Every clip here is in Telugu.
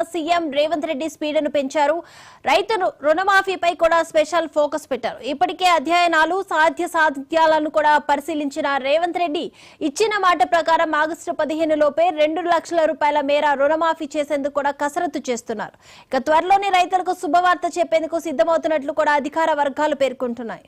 సీఎం రేవంత్ రెడ్డి స్పీడ్ను పెంచారు. రైతు రుణమాఫీపై కూడా స్పెషల్ ఫోకస్ పెట్టారు. ఇప్పటికే అధ్యయనాలు సాధ్యాలను కూడా పరిశీలించిన రేవంత్ రెడ్డి ఇచ్చిన మాట ప్రకారం ఆగస్టు 15 లోపే 2 లక్షల రూపాయల మేర రుణమాఫీ చేసేందుకు కూడా కసరత్తు చేస్తున్నారు. ఇక త్వరలోనే రైతులకు శుభవార్త చెప్పేందుకు సిద్ధమవుతున్నట్లు కూడా అధికార వర్గాలు పేర్కొంటున్నాయి.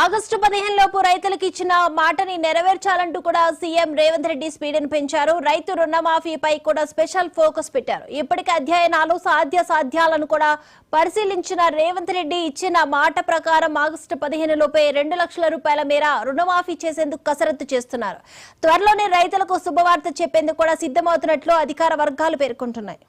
ఆగస్టు 15 లోపు రైతులకు ఇచ్చిన మాటని నెరవేర్చాలంటూ కూడా సీఎం రేవంత్ రెడ్డి స్పీడ్ను పెంచారు. రైతు రుణమాఫీపై కూడా స్పెషల్ ఫోకస్ పెట్టారు. ఇప్పటికే అధ్యయనాలు సాధ్యాలను కూడా పరిశీలించిన రేవంత్ రెడ్డి ఇచ్చిన మాట ప్రకారం ఆగస్టు 15 లోపే 2 లక్షల రూపాయల మేర రుణమాఫీ చేసేందుకు కసరత్తు చేస్తున్నారు. త్వరలోనే రైతులకు శుభవార్త చెప్పేందుకు కూడా సిద్ధమవుతున్నట్లు అధికార వర్గాలు పేర్కొంటున్నాయి.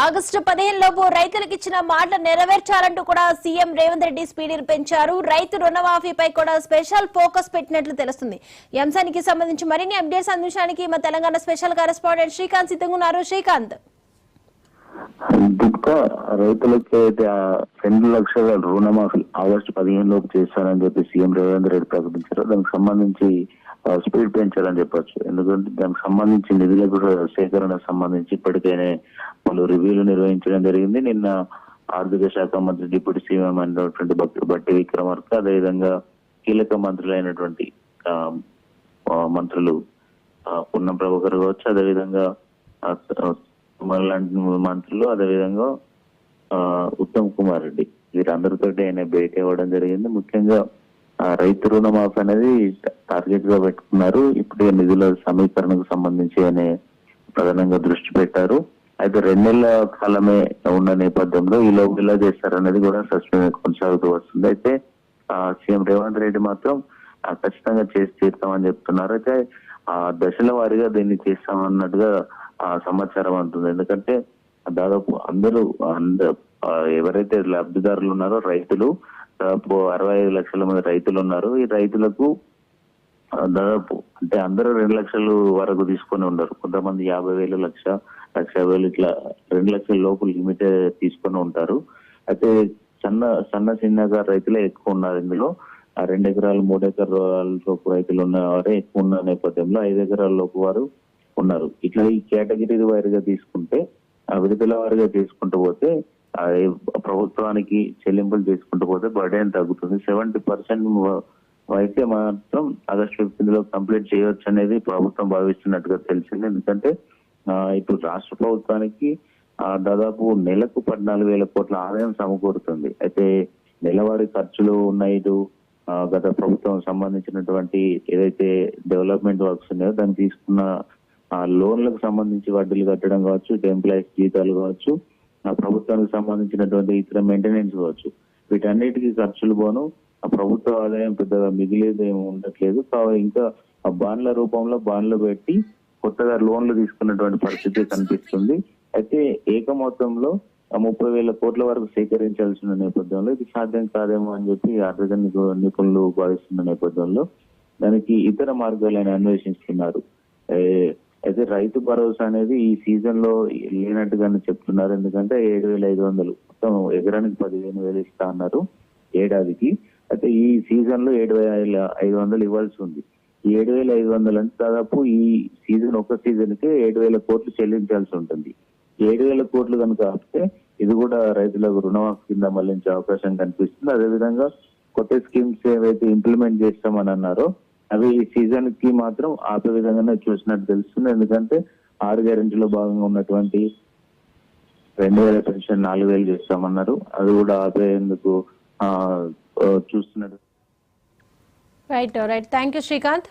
ఆగస్టు 15 లోపు రైతులకు ఇచ్చిన మాట నెరవేర్చాలంటూ కూడా సీఎం రేవంత్ రెడ్డి స్పీడ్ను పెంచారు. రైతు రుణమాఫీపై కూడా స్పెషల్ ఫోకస్ పెట్టినట్లు తెలుస్తుంది. ఈ అంశానికి సంబంధించి మరిన్ని అప్డేట్స్ అందించడానికి మా తెలంగాణ స్పెషల్ కరెస్పాండెంట్ శ్రీకాంత్ సిద్ధంగా ఉన్నారు. శ్రీకాంత్, రైతులకి అయితే 2 లక్షల రుణమాఫీ ఆగస్టు 15 లోపు చేస్తారని చెప్పి సీఎం రేవంత్ రెడ్డి ప్రకటించారు. దానికి సంబంధించి స్పీడ్ పెంచాలని చెప్పొచ్చు. ఎందుకంటే దానికి సంబంధించి నిధులకు సేకరణ సంబంధించి ఇప్పటికైనా వాళ్ళు రివ్యూలు నిర్వహించడం జరిగింది. నిన్న ఆర్థిక శాఖ మంత్రి డిప్యూటీ సీఎం అయినటువంటి బట్టి విక్రమార్క, అదేవిధంగా కీలక మంత్రులైనటువంటి మంత్రులు పున్నం ప్రభాకర్ కావచ్చు, అదేవిధంగా లాంటి మంత్రులు, అదేవిధంగా ఉత్తమ్ కుమార్ రెడ్డి, వీరందరితో ఆయన భేటీ అవ్వడం జరిగింది. ముఖ్యంగా రైతు రుణమాఫీ అనేది టార్గెట్ గా పెట్టుకున్నారు. ఇప్పుడే నిధుల సమీకరణకు సంబంధించి ఆయన ప్రధానంగా దృష్టి పెట్టారు. అయితే 2 నెలల కాలమే ఉన్న నేపథ్యంలో ఈలోపు ఇలా చేస్తారనేది కూడా సస్పెన్స్ కొనసాగుతూ వస్తుంది. అయితే సీఎం రేవంత్ రెడ్డి మాత్రం ఖచ్చితంగా చేసి తీరుతామని చెప్తున్నారు. అయితే దశల వారీగా దీన్ని చేస్తామన్నట్టుగా సమాచారం అందుతుంది. ఎందుకంటే దాదాపు అందరూ ఎవరైతే లబ్ధిదారులు ఉన్నారో రైతులు, దాదాపు 65 లక్షల మంది రైతులు ఉన్నారు. ఈ రైతులకు దాదాపు అంటే అందరూ 2 లక్షలు వరకు తీసుకొని ఉన్నారు. కొంతమంది 50,000, 1,50,000 ఇట్లా 2 లక్షల లోపు లిమిట్ తీసుకొని ఉంటారు. అయితే చిన్నగా రైతులే ఎక్కువ ఉన్నారు. ఇందులో 2 ఎకరాలు 3 ఎకరాల లోపు రైతులు ఉన్నవారే ఎక్కువ ఉన్న నేపథ్యంలో 5 ఎకరాల లోపు వారు ఉన్నారు. ఇట్లా ఈ కేటగిరీ వారిగా తీసుకుంటే విడుదల వారిగా తీసుకుంటూ పోతే ప్రభుత్వానికి చెల్లింపులు చేసుకుంటూ పోతే బర్డెన్ తగ్గుతుంది. 70% అయితే మాత్రం ఆగస్టు 15 కంప్లీట్ చేయవచ్చు అనేది ప్రభుత్వం భావిస్తున్నట్టుగా తెలిసింది. ఎందుకంటే ఇప్పుడు రాష్ట్ర ప్రభుత్వానికి దాదాపు నెలకు 14,000 కోట్ల ఆదాయం సమకూరుతుంది. అయితే నెలవారీ ఖర్చులు ఉన్నాయి. గత ప్రభుత్వం సంబంధించినటువంటి ఏదైతే డెవలప్మెంట్ వర్క్స్ ఉన్నాయో దాన్ని తీసుకున్న లోన్లకు సంబంధించి వడ్డీలు కట్టడం కావచ్చు, ఎంప్లాయీస్ జీతాలు కావచ్చు, ప్రభుత్వానికి సంబంధించినటువంటి ఇతర మెయింటెనెన్స్ కావచ్చు, వీటన్నిటికీ ఖర్చులు పోను ప్రభుత్వ ఆదాయం పెద్దగా మిగిలేదు ఏమి ఉండట్లేదు. ఇంకా ఆ బాండ్ల రూపంలో బాండ్లు పెట్టి కొత్తగా లోన్లు తీసుకున్నటువంటి పరిస్థితి కనిపిస్తుంది. అయితే ఏక మొత్తంలో 30,000 కోట్ల వరకు సేకరించాల్సిన నేపథ్యంలో ఇది సాధ్యం కాదేమో అని చెప్పి ఆర్థిక నిపుణులు భావిస్తున్న నేపథ్యంలో దానికి ఇతర మార్గాలను అన్వేషిస్తున్నారు. అయితే రైతు భరోసా అనేది ఈ సీజన్ లో లేనట్టుగానే చెప్తున్నారు. ఎందుకంటే 7,500 మొత్తం ఎకరానికి 15,000 ఇస్తా అన్నారు ఏడాదికి. అయితే ఈ సీజన్ లో 7,500 ఇవ్వాల్సి ఉంది. ఈ 7,500 అంటే దాదాపు ఈ సీజన్ ఒక సీజన్ కి 7,000 కోట్లు చెల్లించాల్సి ఉంటుంది. 7,000 కోట్లు కనుక ఆపితే ఇది కూడా రైతులకు రుణమాఫీ కింద మళ్లించే అవకాశం కనిపిస్తుంది. అదేవిధంగా కొత్త స్కీమ్స్ ఏవైతే ఇంప్లిమెంట్ చేస్తామని అన్నారో అవి ఈ సీజన్ కి మాత్రం ఆపే విధంగానే చూసినట్టు తెలుస్తుంది. ఎందుకంటే 6 గ్యారెంటీలో భాగంగా ఉన్నటువంటి 2,000 పెన్షన్ 4,000 చేస్తామన్నారు. అది కూడా ఆపేందుకు చూస్తున్నట్టు. Right thank you Srikanth.